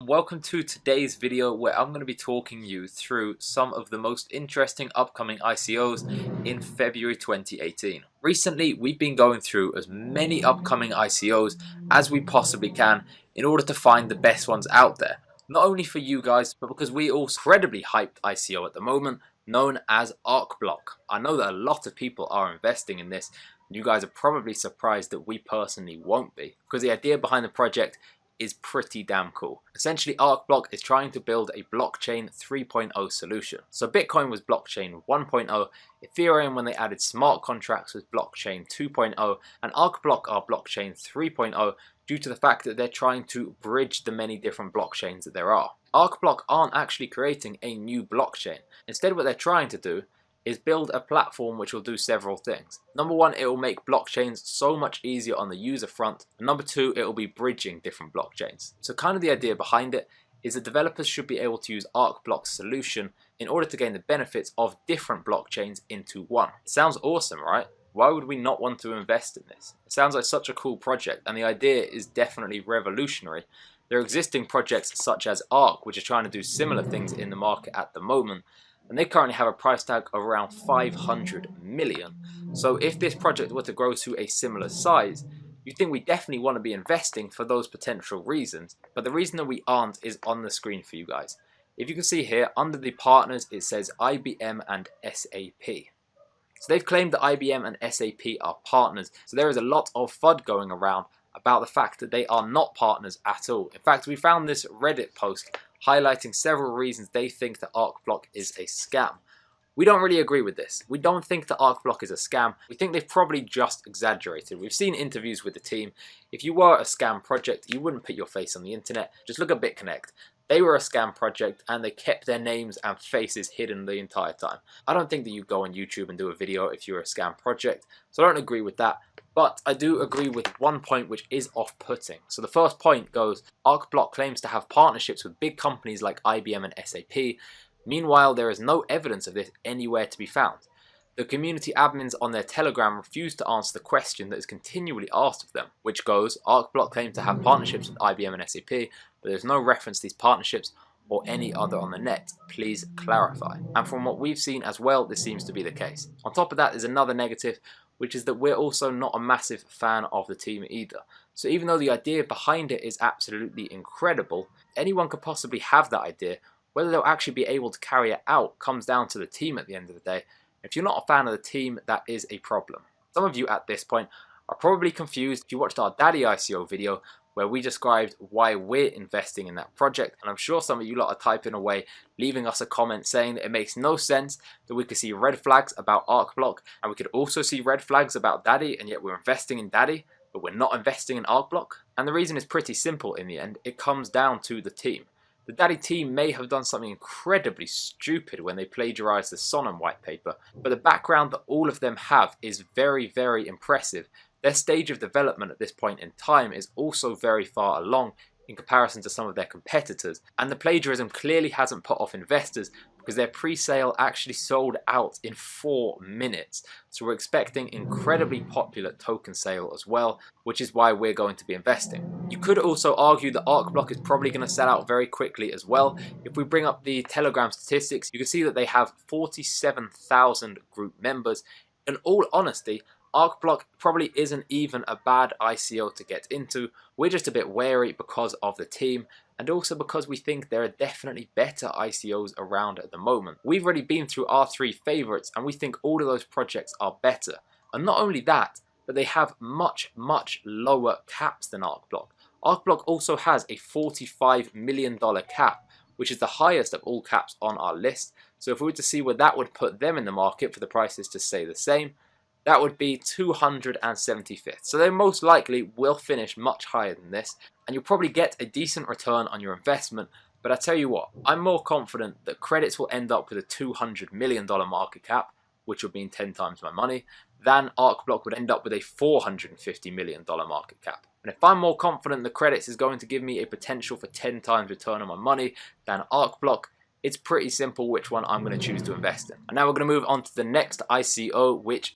welcome to today's video where I'm going to be talking you through some of the most interesting upcoming ICOs in February 2018. Recently, we've been going through as many upcoming ICOs as we possibly can in order to find the best ones out there. Not only for you guys, but because we all incredibly hyped ICO at the moment, known as ArcBlock. I know that a lot of people are investing in this. You guys are probably surprised that we personally won't be, because the idea behind the project is pretty damn cool. Essentially, ArcBlock is trying to build a blockchain 3.0 solution. So Bitcoin was blockchain 1.0, Ethereum when they added smart contracts was blockchain 2.0, and ArcBlock are blockchain 3.0 due to the fact that they're trying to bridge the many different blockchains that there are. ArcBlock aren't actually creating a new blockchain. Instead, what they're trying to do is build a platform which will do several things. Number one, it will make blockchains so much easier on the user front. And number two, it will be bridging different blockchains. So kind of the idea behind it is that developers should be able to use ArcBlock's solution in order to gain the benefits of different blockchains into one. It sounds awesome, right? Why would we not want to invest in this? It sounds like such a cool project, and the idea is definitely revolutionary. There are existing projects such as Arc, which are trying to do similar things in the market at the moment, and they currently have a price tag of around 500 million. So if this project were to grow to a similar size, you think we definitely want to be investing for those potential reasons. But the reason that we aren't is on the screen for you guys. If you can see here, under the partners, it says IBM and SAP. So they've claimed that IBM and SAP are partners. So there is a lot of FUD going around about the fact that they are not partners at all. In fact, we found this Reddit post highlighting several reasons they think that ArcBlock is a scam. We don't really agree with this. We don't think that ArcBlock is a scam. We think they've probably just exaggerated. We've seen interviews with the team. If you were a scam project, you wouldn't put your face on the internet. Just look at BitConnect. They were a scam project and they kept their names and faces hidden the entire time. I don't think that you'd go on YouTube and do a video if you're a scam project, so I don't agree with that. But I do agree with one point which is off-putting. So the first point goes, ArcBlock claims to have partnerships with big companies like IBM and SAP. Meanwhile, there is no evidence of this anywhere to be found. The community admins on their Telegram refuse to answer the question that is continually asked of them, which goes, ArcBlock claims to have partnerships with IBM and SAP, but there's no reference to these partnerships or any other on the net. Please clarify. And from what we've seen as well, this seems to be the case. On top of that, there's another negative, which is that we're also not a massive fan of the team either. So even though the idea behind it is absolutely incredible, anyone could possibly have that idea. Whether they'll actually be able to carry it out comes down to the team at the end of the day. If you're not a fan of the team, that is a problem. Some of you at this point are probably confused if you watched our Daddy ICO video where we described why we're investing in that project, and I'm sure some of you lot are typing away, leaving us a comment saying that it makes no sense that we could see red flags about ArcBlock and we could also see red flags about Daddy, and yet we're investing in Daddy, but we're not investing in ArcBlock. And the reason is pretty simple in the end. It comes down to the team. The Daddy team may have done something incredibly stupid when they plagiarized the Sonam white paper, but the background that all of them have is very, very impressive. Their stage of development at this point in time is also very far along in comparison to some of their competitors, and the plagiarism clearly hasn't put off investors because their pre-sale actually sold out in 4 minutes. So we're expecting incredibly popular token sale as well, which is why we're going to be investing. You could also argue that ArcBlock is probably going to sell out very quickly as well. If we bring up the Telegram statistics, you can see that they have 47,000 group members. In all honesty, ArcBlock probably isn't even a bad ICO to get into. We're just a bit wary because of the team, and also because we think there are definitely better ICOs around at the moment. We've already been through our 3 favorites and we think all of those projects are better. And not only that, but they have much, much lower caps than ArcBlock. ArcBlock also has a $45 million cap, which is the highest of all caps on our list. So if we were to see where that would put them in the market for the prices to stay the same, that would be 275th. So they most likely will finish much higher than this, and you'll probably get a decent return on your investment. But I tell you what, I'm more confident that credits will end up with a $200 million market cap, which will mean 10 times my money, than ArcBlock would end up with a $450 million market cap. And if I'm more confident the credits is going to give me a potential for 10 times return on my money than ArcBlock, it's pretty simple which one I'm going to choose to invest in. And now we're going to move on to the next ICO, which